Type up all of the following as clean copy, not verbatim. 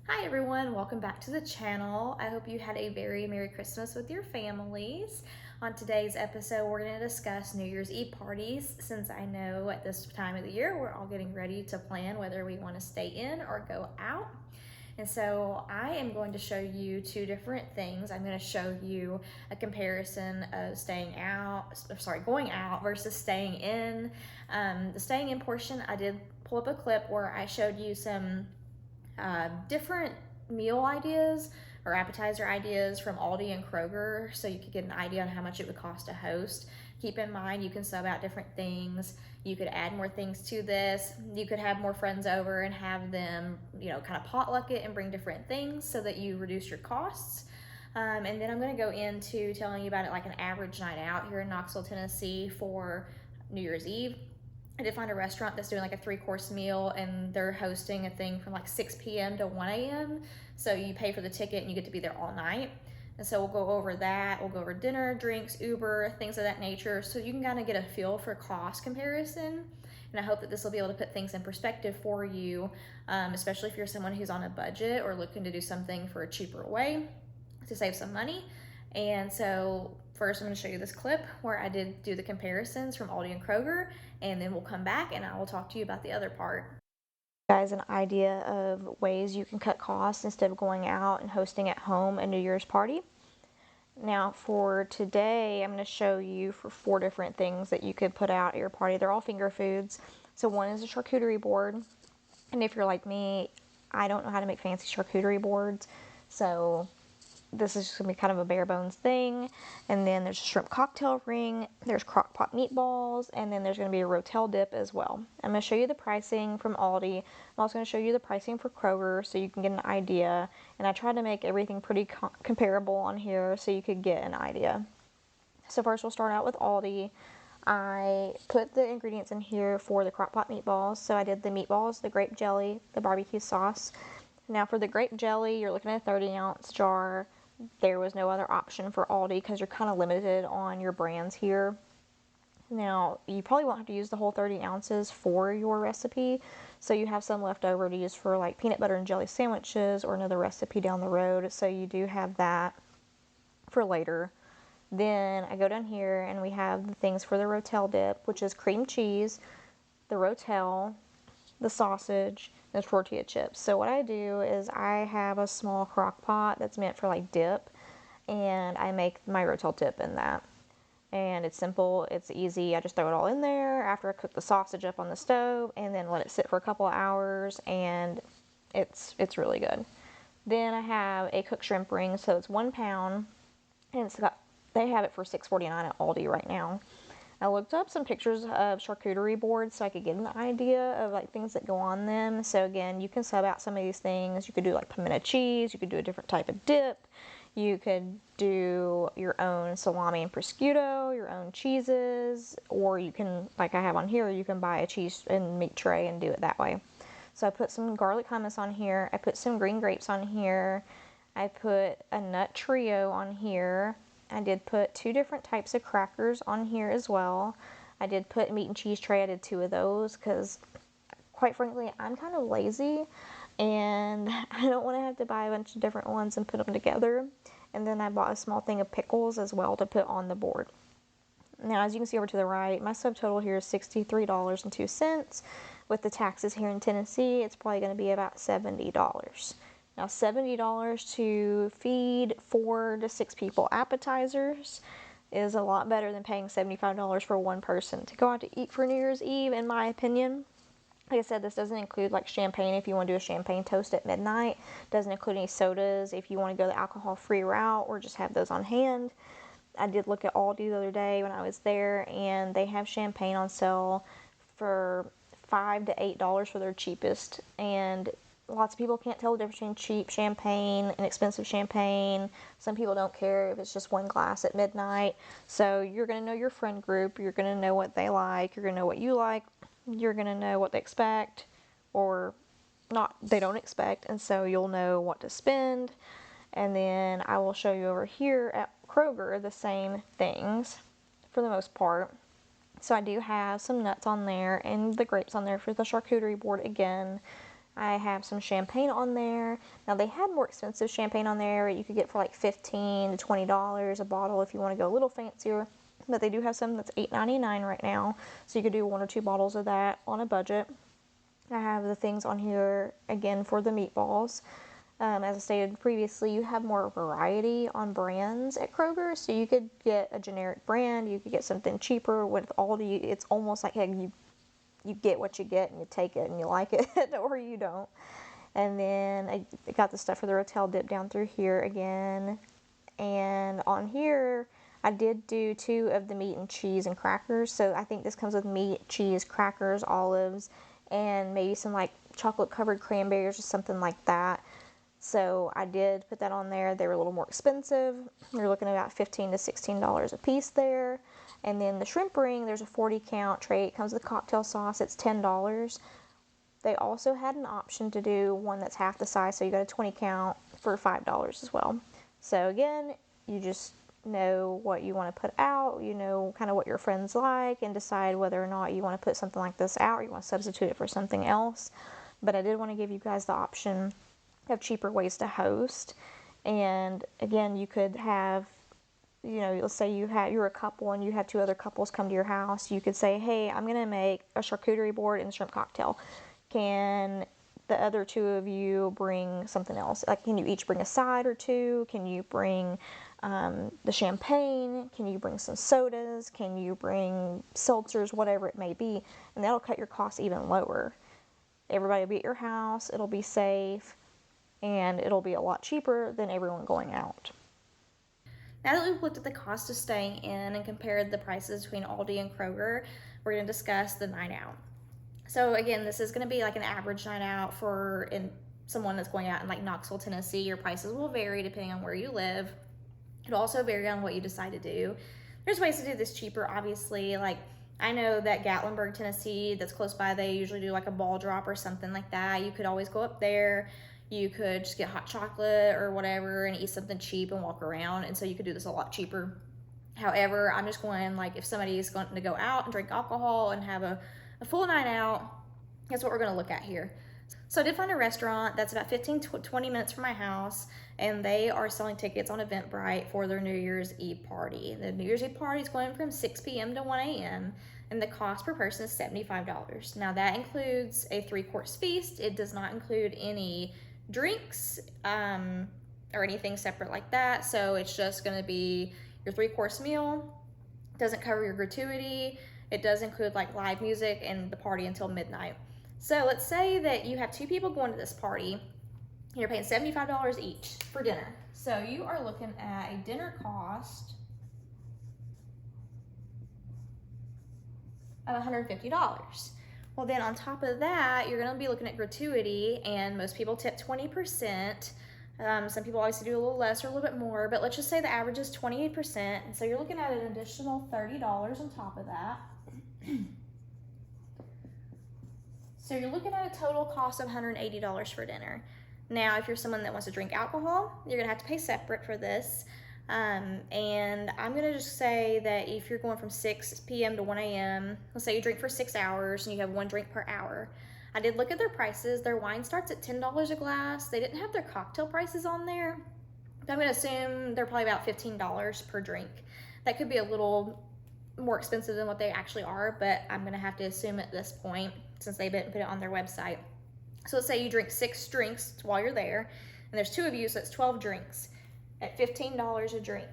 Hi everyone, welcome back to the channel. I hope you had a very Merry Christmas with your families. On today's episode, we're going to discuss New Year's Eve parties, since I know at this time of the year we're all getting ready to plan whether we want to stay in or go out. And so I am going to show you two different things. I'm going to show you a comparison of going out versus staying in. The staying in portion, I did pull up a clip where I showed you some different meal ideas or appetizer ideas from Aldi and Kroger, so you could get an idea on how much it would cost to host. Keep in mind, you can sub out different things. You could add more things to this. You could have more friends over and have them, kind of potluck it and bring different things so that you reduce your costs. And then I'm going to go into telling you about it like an average night out here in Knoxville, Tennessee for New Year's Eve. I did find a restaurant that's doing like a 3-course meal, and they're hosting a thing from like 6 p.m. to 1 a.m. So you pay for the ticket and you get to be there all night. And so we'll go over that. We'll go over dinner, drinks, Uber, things of that nature. So you can kind of get a feel for cost comparison. And I hope that this will be able to put things in perspective for you, especially if you're someone who's on a budget or looking to do something for a cheaper way to save some money. And so first I'm going to show you this clip where I did do the comparisons from Aldi and Kroger, and then we'll come back and I will talk to you about the other part. Guys, an idea of ways you can cut costs instead of going out and hosting at home a New Year's party. Now for today, I'm going to show you for 4 different things that you could put out at your party. They're all finger foods. So one is a charcuterie board, and if you're like me, I don't know how to make fancy charcuterie boards, so this is just going to be kind of a bare bones thing. And then there's a shrimp cocktail ring, there's crock pot meatballs, and then there's going to be a rotel dip as well. I'm going to show you the pricing from Aldi. I'm also going to show you the pricing for Kroger so you can get an idea. And I tried to make everything pretty comparable on here so you could get an idea. So first we'll start out with Aldi. I put the ingredients in here for the crock pot meatballs. So I did the meatballs, the grape jelly, the barbecue sauce. Now for the grape jelly, you're looking at a 30-ounce jar. There was no other option for Aldi because you're kind of limited on your brands here. Now, you probably won't have to use the whole 30 ounces for your recipe, so you have some left over to use for like peanut butter and jelly sandwiches or another recipe down the road, so you do have that for later. Then I go down here and we have the things for the rotel dip, which is cream cheese, the rotel, the sausage, and tortilla chips. So what I do is I have a small crock pot that's meant for like dip, and I make my rotel dip in that. And it's simple, it's easy. I just throw it all in there after I cook the sausage up on the stove, and then let it sit for a couple of hours, and it's really good. Then I have a cooked shrimp ring, so it's 1 pound, and they have it for $6.49 at Aldi right now. I looked up some pictures of charcuterie boards so I could get an idea of like things that go on them. So again, you can sub out some of these things. You could do like pimento cheese. You could do a different type of dip. You could do your own salami and prosciutto, your own cheeses, or you can, like I have on here, you can buy a cheese and meat tray and do it that way. So I put some garlic hummus on here. I put some green grapes on here. I put a nut trio on here. I did put 2 different types of crackers on here as well. I did put meat and cheese tray. I did 2 of those because, quite frankly, I'm kind of lazy and I don't want to have to buy a bunch of different ones and put them together. And then I bought a small thing of pickles as well to put on the board. Now, as you can see over to the right, my subtotal here is $63.02. With the taxes here in Tennessee, it's probably going to be about $70. Now, $70 to feed 4 to 6 people appetizers is a lot better than paying $75 for one person to go out to eat for New Year's Eve, in my opinion. Like I said, this doesn't include like champagne if you want to do a champagne toast at midnight. Doesn't include any sodas if you want to go the alcohol-free route or just have those on hand. I did look at Aldi the other day when I was there, and they have champagne on sale for $5 to $8 for their cheapest, and lots of people can't tell the difference between cheap champagne and expensive champagne. Some people don't care if it's just 1 glass at midnight. So you're going to know your friend group. You're going to know what they like. You're going to know what you like. You're going to know what they expect or not, they don't expect. And so you'll know what to spend. And then I will show you over here at Kroger the same things for the most part. So I do have some nuts on there and the grapes on there for the charcuterie board again. I have some champagne on there. Now they had more expensive champagne on there. You could get for like $15 to $20 a bottle if you want to go a little fancier. But they do have some that's $8.99 right now. So you could do 1 or 2 bottles of that on a budget. I have the things on here again for the meatballs. As I stated previously, you have more variety on brands at Kroger, so you could get a generic brand, you could get something cheaper. With Aldi, it's almost like you get what you get and you take it and you like it or you don't. And then I got the stuff for the Rotel dip down through here again. And on here, I did do 2 of the meat and cheese and crackers. So I think this comes with meat, cheese, crackers, olives, and maybe some like chocolate covered cranberries or something like that. So I did put that on there. They were a little more expensive. You're looking at about $15 to $16 a piece there. And then the shrimp ring, there's a 40 count tray. It comes with cocktail sauce. It's $10. They also had an option to do one that's half the size, so you got a 20 count for $5 as well. So again, you just know what you want to put out, you know kind of what your friends like, and decide whether or not you want to put something like this out or you want to substitute it for something else. But I did want to give you guys the option of cheaper ways to host. And again, you could have, let's say you're a couple and you have 2 other couples come to your house. You could say, hey, I'm going to make a charcuterie board and shrimp cocktail. Can the other 2 of you bring something else? Like, can you each bring a side or 2? Can you bring the champagne? Can you bring some sodas? Can you bring seltzers? Whatever it may be. And that'll cut your costs even lower. Everybody will be at your house. It'll be safe. And it'll be a lot cheaper than everyone going out. Now that we've looked at the cost of staying in and compared the prices between Aldi and Kroger, we're going to discuss the night out. So again, this is going to be like an average night out for someone that's going out in like Knoxville, Tennessee. Your prices will vary depending on where you live. It'll also vary on what you decide to do. There's ways to do this cheaper, obviously. Like, I know that Gatlinburg, Tennessee, that's close by, they usually do like a ball drop or something like that. You could always go up there. You could just get hot chocolate or whatever and eat something cheap and walk around. And so you could do this a lot cheaper. However, I'm just going, like, if somebody is going to go out and drink alcohol and have a full night out, that's what we're going to look at here. So I did find a restaurant that's about 15 to 20 minutes from my house, and they are selling tickets on Eventbrite for their New Year's Eve party. The New Year's Eve party is going from 6 p.m. to 1 a.m., and the cost per person is $75. Now, that includes a 3-course feast. It does not include any drinks or anything separate like that. So it's just going to be your 3-course meal. It doesn't cover your gratuity. It does include like live music and the party until midnight. So let's say that you have 2 people going to this party and you're paying $75 each for dinner. So you are looking at a dinner cost of $150. Well, then on top of that, you're going to be looking at gratuity, and most people tip 20%. Some people obviously do a little less or a little bit more, but let's just say the average is 28%. And so you're looking at an additional $30 on top of that. So you're looking at a total cost of $180 for dinner. Now, if you're someone that wants to drink alcohol, you're going to have to pay separate for this. And I'm going to just say that if you're going from 6 p.m. to 1 a.m., let's say you drink for 6 hours and you have 1 drink per hour. I did look at their prices. Their wine starts at $10 a glass. They didn't have their cocktail prices on there. I'm going to assume they're probably about $15 per drink. That could be a little more expensive than what they actually are, but I'm going to have to assume at this point since they didn't put it on their website. So let's say you drink 6 drinks while you're there, and there's 2 of you, so it's 12 drinks at $15 a drink.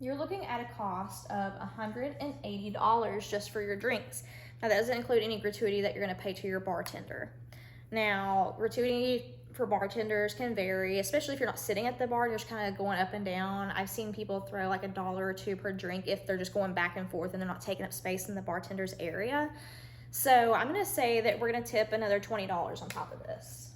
You're looking at a cost of $180 just for your drinks. Now, that doesn't include any gratuity that you're going to pay to your bartender. Now, gratuity for bartenders can vary, especially if you're not sitting at the bar, you're just kind of going up and down. I've seen people throw like $1 or $2 per drink if they're just going back and forth and they're not taking up space in the bartender's area. So I'm going to say that we're going to tip another $20 on top of this.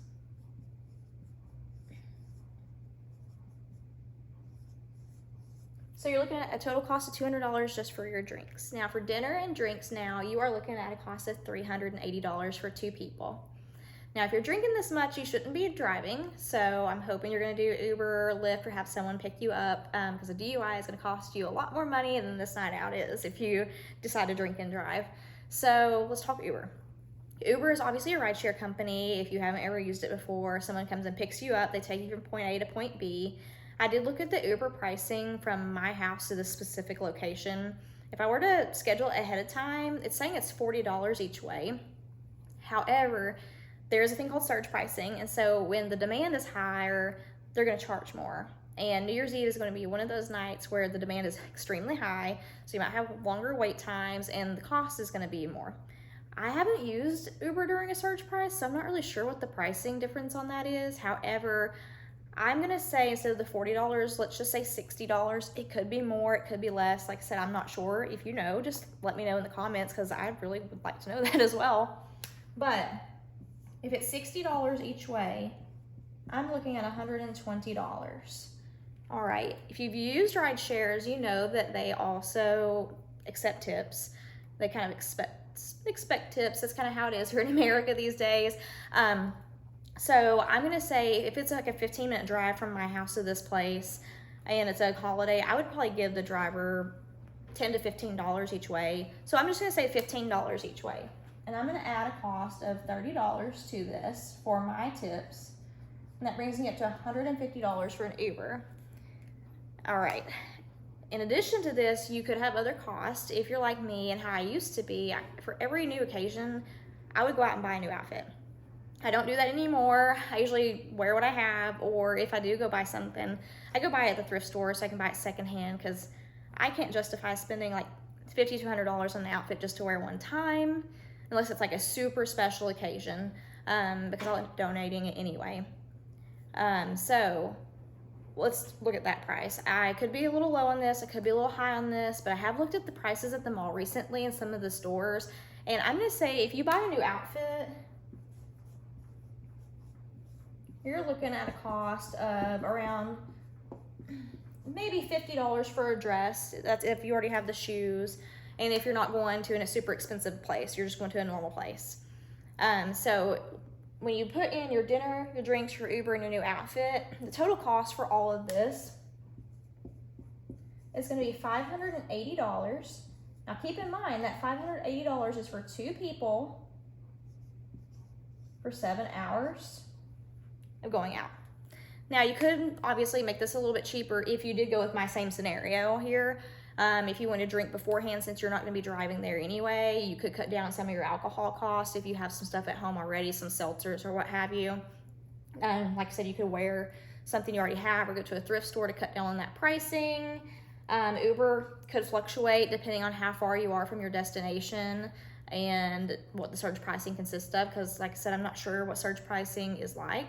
So you're looking at a total cost of $200 just for your drinks. Now for dinner and drinks now, you are looking at a cost of $380 for 2 people. Now if you're drinking this much, you shouldn't be driving. So I'm hoping you're gonna do Uber, Lyft, or have someone pick you up because a DUI is gonna cost you a lot more money than this night out is if you decide to drink and drive. So let's talk Uber. Uber is obviously a rideshare company. If you haven't ever used it before, someone comes and picks you up, they take you from point A to point B. I did look at the Uber pricing from my house to this specific location. If I were to schedule ahead of time, it's saying it's $40 each way. However, there is a thing called surge pricing, and so when the demand is higher, they're going to charge more. And New Year's Eve is going to be one of those nights where the demand is extremely high, so you might have longer wait times, and the cost is going to be more. I haven't used Uber during a surge price, so I'm not really sure what the pricing difference on that is. However, I'm gonna say instead of the $40, let's just say $60. It could be more, it could be less. Like I said, I'm not sure. If you know, just let me know in the comments because I really would like to know that as well. But if it's $60 each way, I'm looking at $120. All right, if you've used ride shares, you know that they also accept tips. They kind of expect tips. That's kind of how it is here in America these days. So I'm gonna say if it's like a 15-minute drive from my house to this place and it's a holiday, I would probably give the driver $10 to $15 each way. So I'm just gonna say $15 each way. And I'm gonna add a cost of $30 to this for my tips. And that brings me up to $150 for an Uber. All right. In addition to this, you could have other costs. If you're like me and how I used to be, for every new occasion, I would go out and buy a new outfit. I don't do that anymore. I usually wear what I have, or if I do go buy something, I go buy it at the thrift store so I can buy it secondhand because I can't justify spending like $50 to $100 on an outfit just to wear one time, unless it's like a super special occasion, because I'll end up donating it anyway. So let's look at that price. I could be a little low on this, I could be a little high on this, but I have looked at the prices at the mall recently in some of the stores, and I'm gonna say if you buy a new outfit, you're looking at a cost of around maybe $50 for a dress. That's if you already have the shoes, and if you're not going to in a super expensive place, you're just going to a normal place. So when you put in your dinner, your drinks, your Uber, and your new outfit, the total cost for all of this is going to be $580. Now keep in mind that $580 is for 2 people for 7 hours of going out. Now you could obviously make this a little bit cheaper if you did go with my same scenario here. If you want to drink beforehand, since you're not going to be driving there anyway, you could cut down some of your alcohol costs if you have some stuff at home already, some seltzers or what have you. Like I said, you could wear something you already have or go to a thrift store to cut down on that pricing. Uber could fluctuate depending on how far you are from your destination and what the surge pricing consists of, because like I said, I'm not sure what surge pricing is like.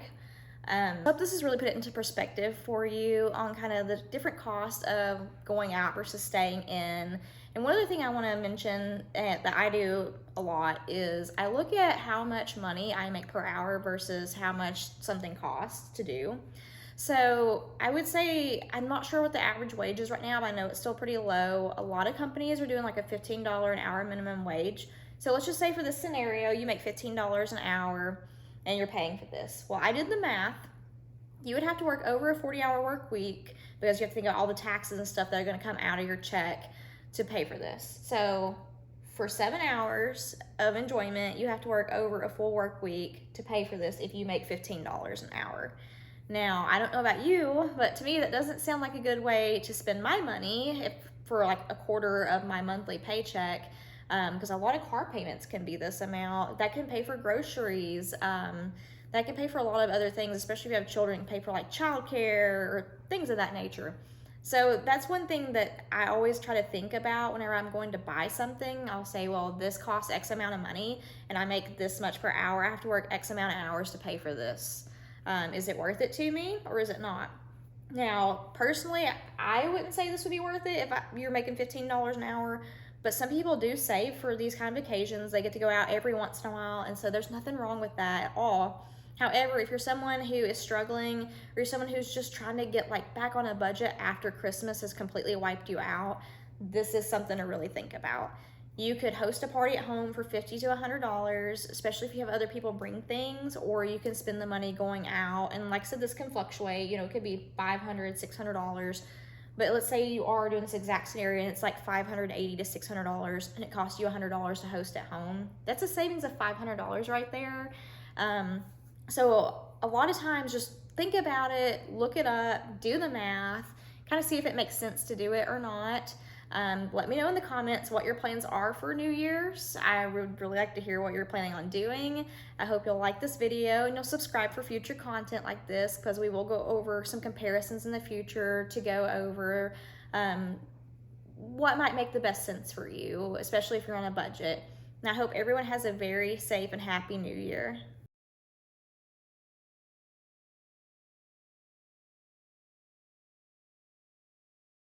I hope this has really put it into perspective for you on kind of the different costs of going out versus staying in. And one other thing I want to mention that I do a lot is I look at how much money I make per hour versus how much something costs to do. So I would say, I'm not sure what the average wage is right now, but I know it's still pretty low. A lot of companies are doing like a $15 an hour minimum wage. So let's just say for this scenario, you make $15 an hour and you're paying for this. Well, I did the math. You would have to work over a 40-hour work week because you have to think about all the taxes and stuff that are going to come out of your check to pay for this. So for 7 hours of enjoyment, you have to work over a full work week to pay for this if you make $15 an hour. Now, I don't know about you, but to me that doesn't sound like a good way to spend my money for like a quarter of my monthly paycheck. Because a lot of car payments can be this amount. That can pay for groceries. That can pay for a lot of other things, especially if you have children, pay for like childcare or things of that nature. So that's one thing that I always try to think about whenever I'm going to buy something. I'll say, well, this costs X amount of money and I make this much per hour. I have to work X amount of hours to pay for this. Is it worth it to me or is it not? Now, personally, I wouldn't say this would be worth it if you're making $15 an hour. But some people do save for these kind of occasions. They get to go out every once in a while, and so there's nothing wrong with that at all. However, if you're someone who is struggling, or you're someone who's just trying to get like back on a budget after Christmas has completely wiped you out, this is something to really think about. You could host a party at home for $50 to $100, especially if you have other people bring things, or you can spend the money going out. And like I said, this can fluctuate. You know, it could be $500, $600. But let's say you are doing this exact scenario and it's like $580 to $600 and it costs you $100 to host at home. That's a savings of $500 right there. So a lot of times just think about it, look it up, do the math, kind of see if it makes sense to do it or not. Let me know in the comments what your plans are for New Year's. I would really like to hear what you're planning on doing. I hope you'll like this video and you'll subscribe for future content like this, because we will go over some comparisons in the future to go over what might make the best sense for you, especially if you're on a budget. And I hope everyone has a very safe and happy New Year.